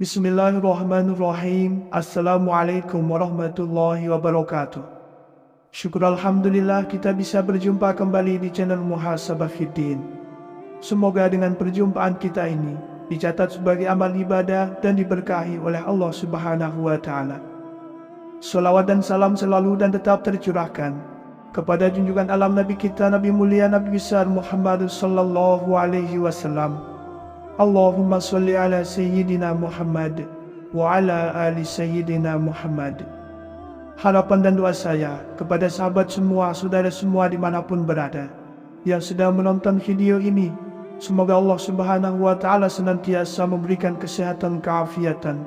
Bismillahirrahmanirrahim. Assalamualaikum warahmatullahi wabarakatuh. Syukur Alhamdulillah kita bisa berjumpa kembali di channel Muhasabah Fiddin. Semoga dengan perjumpaan kita ini dicatat sebagai amal ibadah dan diberkahi oleh Allah Subhanahu wa Ta'ala. Salawat dan salam selalu dan tetap tercurahkan kepada junjungan alam Nabi kita, Nabi mulia, Nabi besar Muhammad sallallahu alaihi wasallam. Allahumma salli ala Sayyidina Muhammad wa ala ali Sayyidina Muhammad. Harapan dan doa saya kepada sahabat semua, saudara semua dimanapun berada yang sedang menonton video ini, semoga Allah Subhanahu wa Ta'ala senantiasa memberikan kesehatan, keafiatan,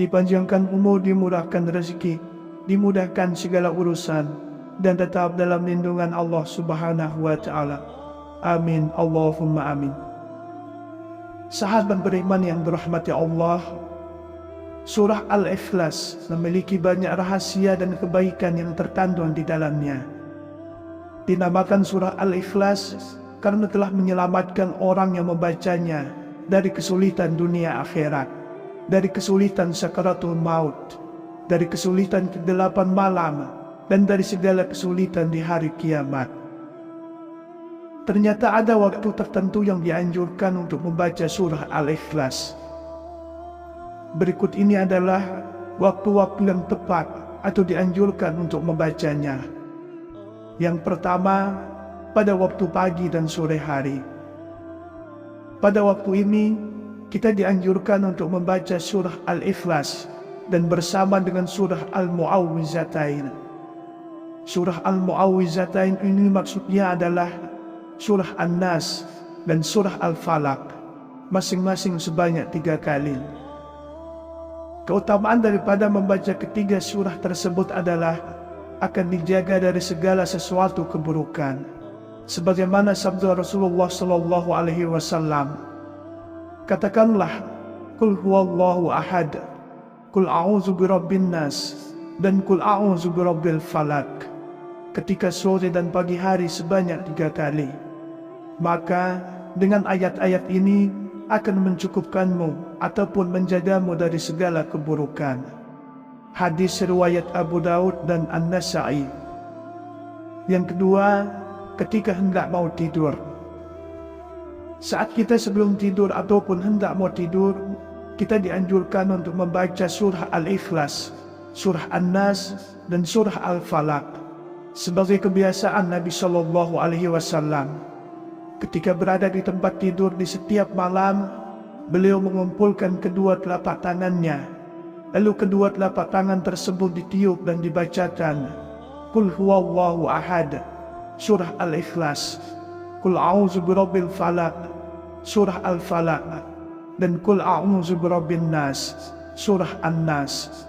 dipanjangkan umur, dimurahkan rezeki, dimudahkan segala urusan, dan tetap dalam lindungan Allah Subhanahu wa Ta'ala. Amin, Allahumma amin. Sahabat beriman yang dirahmati Allah, surah Al-Ikhlas memiliki banyak rahasia dan kebaikan yang terkandung di dalamnya. Dinamakan surah Al-Ikhlas karena telah menyelamatkan orang yang membacanya dari kesulitan dunia akhirat, dari kesulitan sakaratul maut, dari kesulitan kegelapan malam, dan dari segala kesulitan di hari kiamat. Ternyata ada waktu tertentu yang dianjurkan untuk membaca surah Al-Ikhlas. Berikut ini adalah waktu-waktu yang tepat atau dianjurkan untuk membacanya. Yang pertama, pada waktu pagi dan sore hari. Pada waktu ini, kita dianjurkan untuk membaca surah Al-Ikhlas dan bersama dengan surah Al-Mu'awwizatain. Surah Al-Mu'awwizatain ini maksudnya adalah surah An-Nas dan surah Al-Falaq, masing-masing sebanyak 3 kali. Keutamaan daripada membaca ketiga surah tersebut adalah akan dijaga dari segala sesuatu keburukan. Sebagaimana sabda Rasulullah sallallahu alaihi wasallam, katakanlah, Qul huwallahu ahad, Qul a'udzu birabbin nas, dan Qul a'udzu birabbil falaq, ketika sore dan pagi hari sebanyak 3 kali. Maka dengan ayat-ayat ini akan mencukupkanmu ataupun menjagamu dari segala keburukan. Hadis riwayat Abu Daud dan An-Nasa'i. Yang kedua, ketika hendak mau tidur. Saat kita sebelum tidur ataupun hendak mau tidur, kita dianjurkan untuk membaca surah Al-Ikhlas, surah An-Nas, dan surah Al-Falaq sebagai kebiasaan Nabi Shallallahu Alaihi Wasallam. Ketika berada di tempat tidur di setiap malam, beliau mengumpulkan kedua telapak tangannya, lalu kedua telapak tangan tersebut ditiup dan dibacakan Qul huwallahu ahad, surah Al-Ikhlas, Qul a'udzu birabbil falaq, surah Al-Falaq, dan Qul a'udzu birabbin nas, surah An-Nas.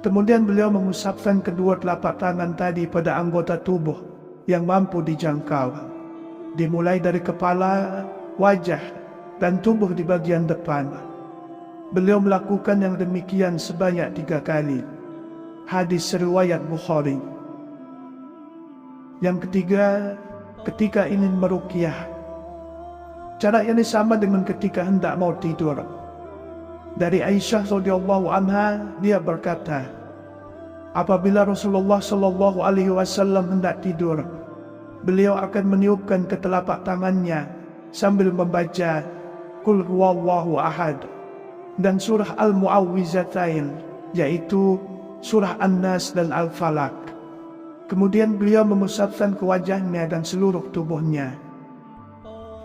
Kemudian beliau mengusapkan kedua telapak tangan tadi pada anggota tubuh yang mampu dijangkau, dimulai dari kepala, wajah, dan tubuh di bagian depan. Beliau melakukan yang demikian sebanyak 3 kali. Hadis riwayat Bukhari. Yang ketiga, ketika ingin meruqyah. Cara ini sama dengan ketika hendak mau tidur. Dari Aisyah radhiyallahu anha, dia berkata, apabila Rasulullah sallallahu alaihi wasallam hendak tidur, beliau akan meniupkan ke telapak tangannya sambil membaca Qul huwallahu ahad dan surah Al-Mu'awwizatain, yaitu surah An-Nas dan Al-Falaq. Kemudian beliau memusatkan ke wajahnya dan seluruh tubuhnya.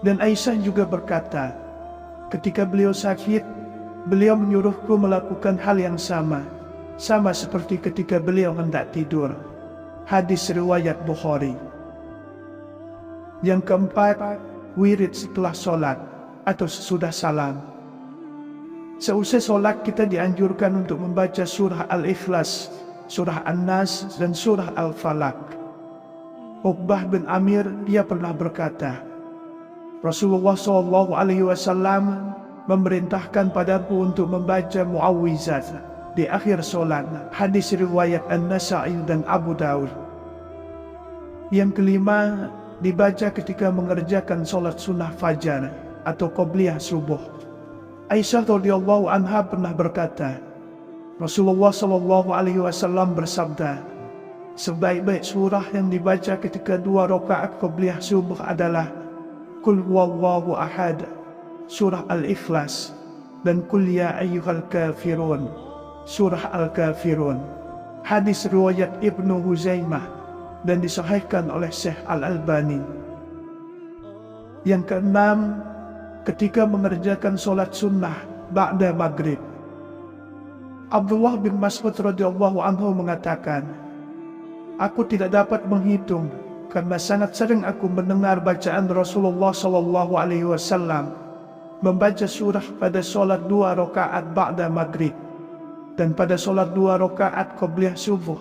Dan Aisyah juga berkata, ketika beliau sakit, beliau menyuruhku melakukan hal yang sama seperti ketika beliau hendak tidur. Hadis riwayat Bukhari. Yang keempat, wirid setelah sholat atau sesudah salam. Seusai sholat kita dianjurkan untuk membaca surah Al-Ikhlas, surah An-Nas, dan surah Al-Falaq. Uqbah bin Amir, dia pernah berkata, Rasulullah SAW memerintahkan padaku untuk membaca muawwizat di akhir solat. Hadis riwayat An-Nasa'i dan Abu Daud. Yang kelima, dibaca ketika mengerjakan solat sunnah fajar atau qobliyah subuh. Aisyah radhiyallahu anha pernah berkata, Rasulullah SAW bersabda, sebaik-baik surah yang dibaca ketika 2 rakaat qobliyah subuh adalah Qul huwallahu ahad, surah Al-Ikhlas, dan Qul ya ayyuhal kafirun, surah Al-Kafirun. Hadis riwayat Ibnu Huzaimah dan disahihkan oleh Syekh Al-Albani. Yang keenam, ketika mengerjakan solat sunnah ba'da maghrib. Abdullah bin Mas'ud radhiyallahu anhu mengatakan, aku tidak dapat menghitung karena sangat sering aku mendengar bacaan Rasulullah SAW membaca surah pada solat 2 rakaat ba'da maghrib dan pada solat 2 rakaat qobliyah subuh,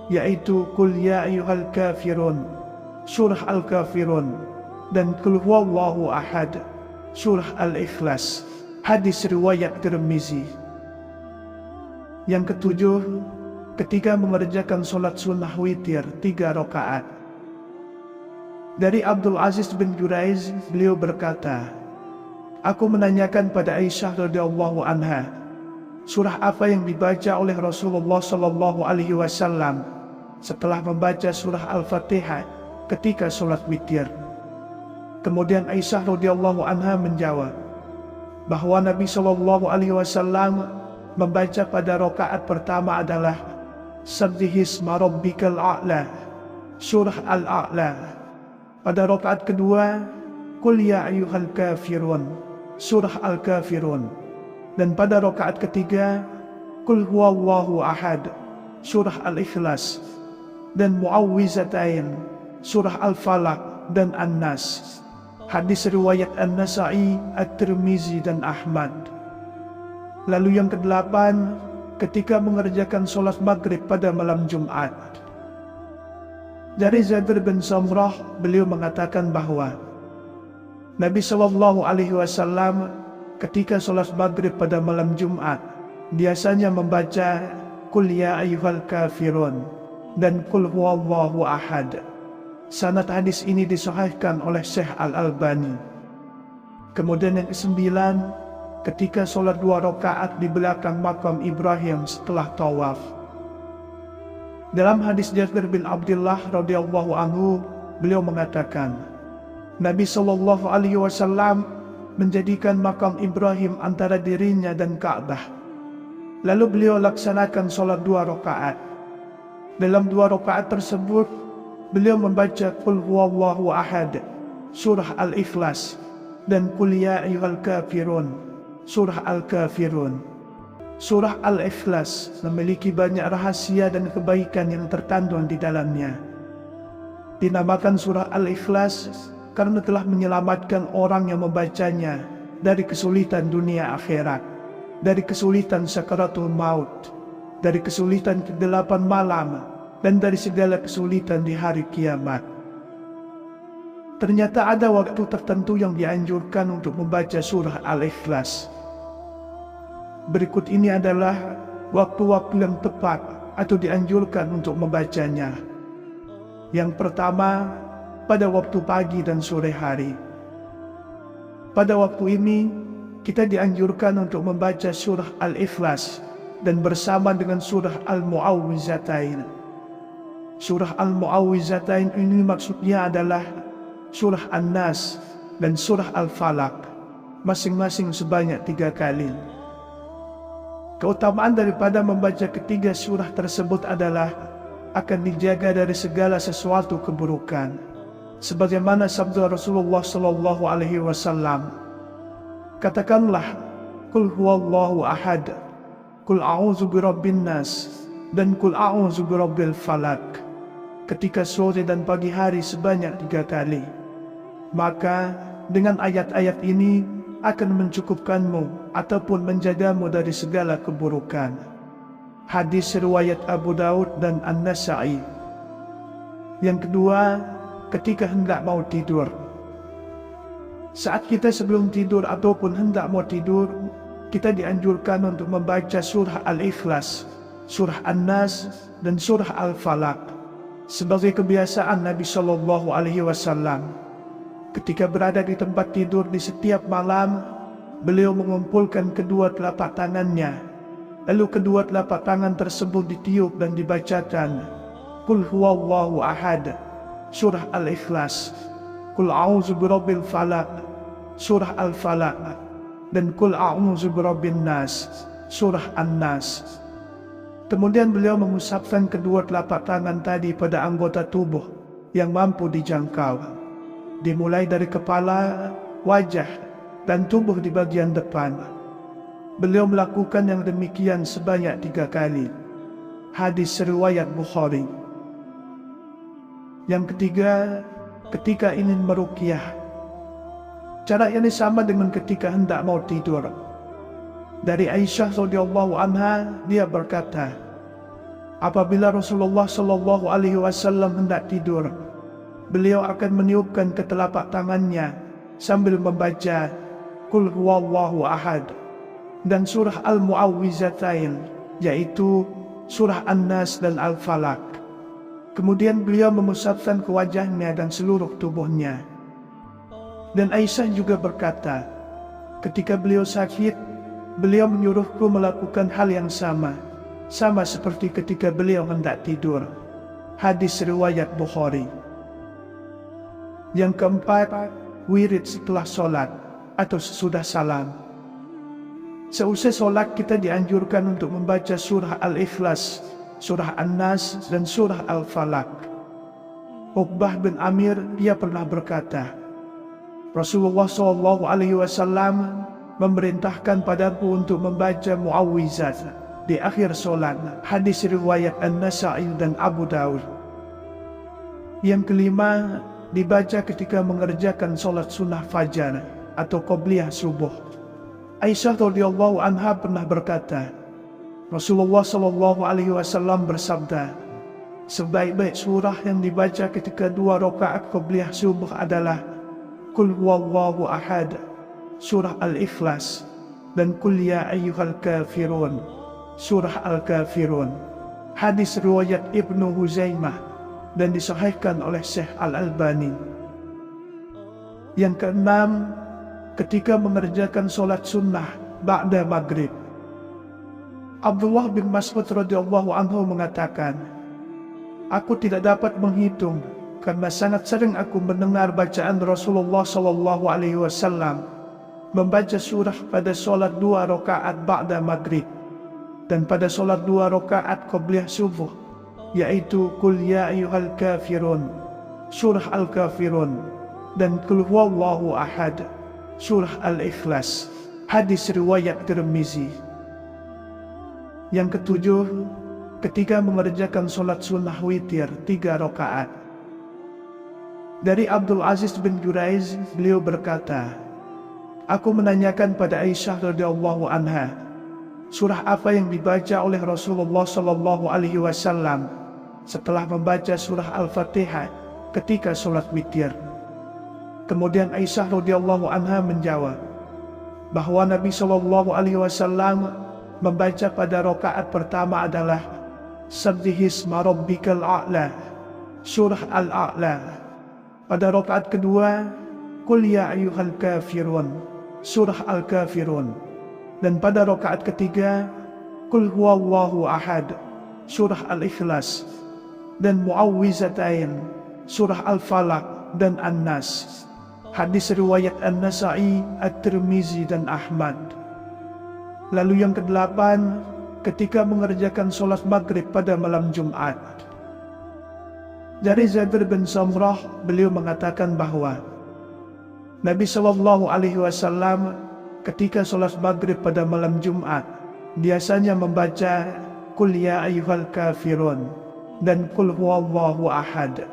yaitu Qul ya ayyuhal kafirun, surah Al-Kafirun, dan Qul huwallahu ahad, surah Al-Ikhlas. Hadis riwayat Tirmizi. Yang ketujuh, ketika mengerjakan solat sunnah witir 3 rakaat. Dari Abdul Aziz bin Juraiz, beliau berkata, aku menanyakan pada Aisyah radhiyallahu anha, surah apa yang dibaca oleh Rasulullah SAW setelah membaca surah Al-Fatihah ketika solat witir. Kemudian Aisyah radhiyallahu anha menjawab bahwa Nabi SAW membaca pada rakaat pertama adalah Sabbihisma rabbikal a'la, surah Al-A'la. Pada rakaat kedua, Qul ya ayyuhal kafirun, surah Al-Kafirun. Dan pada rakaat ketiga, Qul huwallahu ahad, surah Al-Ikhlas, dan muawwizatain, surah Al-Falaq dan An-Nas. Hadis riwayat An-Nasa'i, At-Tirmizi dan Ahmad. Lalu yang kedelapan, ketika mengerjakan solat maghrib pada malam Jumat. Dari Jabir bin Samrah, beliau mengatakan bahwa Nabi SAW ketika solat maghrib pada malam Jumat biasanya membaca Qul ya ayyuhal kafirun dan Qul huwallahu ahad. Sanad hadis ini disahihkan oleh Syekh Al-Albani. Kemudian yang kesembilan, ketika solat 2 rakaat di belakang makam Ibrahim setelah tawaf. Dalam hadis Jabir bin Abdullah radhiyallahu anhu, beliau mengatakan, Nabi SAW menjadikan makam Ibrahim antara dirinya dan Ka'bah. Lalu beliau laksanakan solat 2 rakaat. Dalam 2 rakaat tersebut, beliau membaca Qul huwallahu ahad, surah Al-Ikhlas, dan Qul ya ayyuhal kafirun, surah Al-Kafirun. Surah Al-Ikhlas memiliki banyak rahasia dan kebaikan yang terkandung di dalamnya. Dinamakan surah Al-Ikhlas karena telah menyelamatkan orang yang membacanya dari kesulitan dunia akhirat, dari kesulitan sakaratul maut, dari kesulitan kegelapan malam, dan dari segala kesulitan di hari kiamat. Ternyata ada waktu tertentu yang dianjurkan untuk membaca surah Al-Ikhlas. Berikut ini adalah waktu-waktu yang tepat atau dianjurkan untuk membacanya. Yang pertama, pada waktu pagi dan sore hari. Pada waktu ini, kita dianjurkan untuk membaca surah Al-Ikhlas dan bersama dengan surah Al-Mu'awwizatain. Surah Al-Mu'awwizatain ini maksudnya adalah surah An-Nas dan surah Al-Falaq, masing-masing sebanyak 3 kali. Keutamaan daripada membaca ketiga surah tersebut adalah akan dijaga dari segala sesuatu keburukan. Sebagaimana sabda Rasulullah SAW, katakanlah, Qul huwallahu ahad, Qul a'udzu birabbin nas, dan Qul a'udzu birabbil falak, ketika sore dan pagi hari sebanyak 3 kali. Maka dengan ayat-ayat ini akan mencukupkanmu ataupun menjagamu dari segala keburukan. Hadis riwayat Abu Daud dan An-Nasa'i. Yang kedua, ketika hendak mau tidur. Saat kita sebelum tidur ataupun hendak mau tidur, kita dianjurkan untuk membaca surah Al-Ikhlas, surah An-Nas, dan surah Al-Falaq sebagai kebiasaan Nabi Shallallahu Alaihi Wasallam. Ketika berada di tempat tidur di setiap malam, beliau mengumpulkan kedua telapak tangannya, lalu kedua telapak tangan tersebut ditiup dan dibacakan Qul huwallahu ahad, surah Al-Ikhlas, Qul a'udzu birabbil falaq, surah Al-Falaq, dan Qul a'udzu birabbin nas, surah An-Nas. Kemudian beliau mengusapkan kedua telapak tangan tadi pada anggota tubuh yang mampu dijangkau, dimulai dari kepala, wajah, dan tubuh di bagian depan. Beliau melakukan yang demikian sebanyak 3 kali. Hadis riwayat Bukhari. Yang ketiga, ketika ingin meruqyah. Cara ini sama dengan ketika hendak mau tidur. Dari Aisyah radhiyallahu anha, dia berkata, apabila Rasulullah Shallallahu Alaihi Wasallam hendak tidur, beliau akan meniupkan ke telapak tangannya sambil membaca Qul huwallahu ahad dan surah Al-Mu'awwizatain, yaitu surah An-Nas dan Al-Falaq. Kemudian beliau memusatkan ke wajahnya dan seluruh tubuhnya. Dan Aisyah juga berkata, ketika beliau sakit, beliau menyuruhku melakukan hal yang sama seperti ketika beliau hendak tidur. Hadis riwayat Bukhari. Yang keempat, wirid setelah sholat atau sesudah salam. Seusai sholat kita dianjurkan untuk membaca surah Al-Ikhlas, surah An-Nas, dan surah Al-Falaq. Uqbah bin Amir, dia pernah berkata, Rasulullah SAW memerintahkan padaku untuk membaca mu'awwizat di akhir solat. Hadis riwayat An-Nasa'i dan Abu Daud. Yang kelima, dibaca ketika mengerjakan solat sunnah fajar atau qobliyah subuh. Aisyah radhiyallahu anha pernah berkata, Rasulullah SAW bersabda, sebaik-baik surah yang dibaca ketika 2 rakaat qobliyah subuh adalah Qul huwallahu ahad, surah Al-Ikhlas, dan Qul ya ayyuhal kafirun, surah Al-Kafirun. Hadis riwayat Ibnu Huzaimah dan disahihkan oleh Syekh Al-Albani. Yang keenam, ketika mengerjakan solat sunnah ba'da maghrib. Abdullah bin Mas'ud radhiyallahu anhu mengatakan, aku tidak dapat menghitung karena sangat sering aku mendengar bacaan Rasulullah Sallallahu Alaihi Wasallam membaca surah pada solat 2 rakaat ba'da maghrib dan pada solat 2 rakaat qobliyah subuh, yaitu Qul ya ayyuhal kafirun, surah Al-Kafirun, dan Qul huwallahu ahad, surah Al-Ikhlas. Hadis riwayat Tirmizi. Yang ketujuh, ketika mengerjakan solat sunnah witir 3 rakaat. Dari Abdul Aziz bin Juraiz, beliau berkata, aku menanyakan pada Aisyah radhiyallahu anha, surah apa yang dibaca oleh Rasulullah Sallallahu Alaihi Wasallam setelah membaca surah Al-Fatihah ketika solat witir. Kemudian Aisyah radhiyallahu anha menjawab bahwa Nabi Sallallahu Alaihi Wasallam membaca pada rakaat pertama adalah Sabbihisma rabbikal a'la, surah Al-A'la. Pada rakaat kedua, Qul ya ayyuhal kafirun, surah Al-Kafirun. Dan pada rakaat ketiga, Qul huwallahu ahad, surah Al-Ikhlas, dan Mu'awwizatain, surah Al-Falaq dan An-Nas. Hadis riwayat An-Nasa'i, At-Tirmizi, dan Ahmad. Lalu yang kedelapan, ketika mengerjakan solat maghrib pada malam Jumat. Dari Jabir bin Samrah, beliau mengatakan bahwa Nabi Sallallahu Alaihi Wasallam ketika solat maghrib pada malam Jumat biasanya membaca Qul ya ayyuhal kafirun dan Qul huwallahu ahad.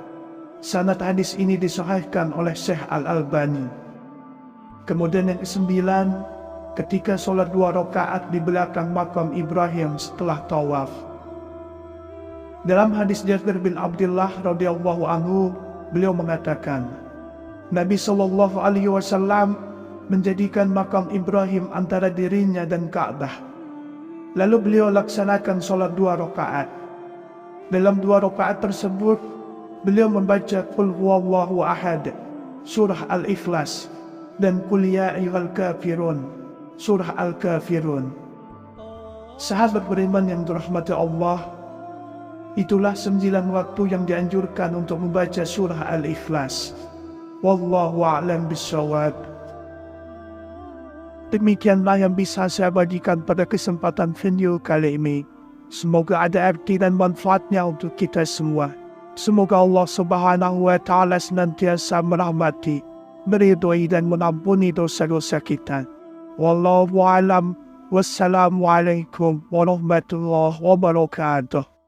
Sanad hadis ini disahihkan oleh Syekh Al-Albani. Kemudian yang kesembilan, ketika solat 2 rakaat di belakang makam Ibrahim setelah tawaf. Dalam hadis Jabir bin Abdullah radhiyallahu anhu, beliau mengatakan, Nabi SAW menjadikan makam Ibrahim antara dirinya dan Ka'bah. Lalu beliau laksanakan solat 2 rakaat. Dalam 2 rakaat tersebut, beliau membaca Qul huwallahu ahad, surah Al-Ikhlas, dan Qul ya ayyuhal kafirun, surah Al-Kafirun. Sahabat beriman yang dirahmati Allah, itulah 9 waktu yang dianjurkan untuk membaca surah Al-Ikhlas. Wallahu a'lam bishawab. Demikianlah yang bisa saya bagikan pada kesempatan video kali ini. Semoga ada arti dan manfaatnya untuk kita semua. Semoga Allah Subhanahu wa Ta'ala senantiasa merahmati, meridhoi dan mengampuni dosa-dosa kita. Wallahu a'lam. Wassalamualaikum warahmatullahi wabarakatuh.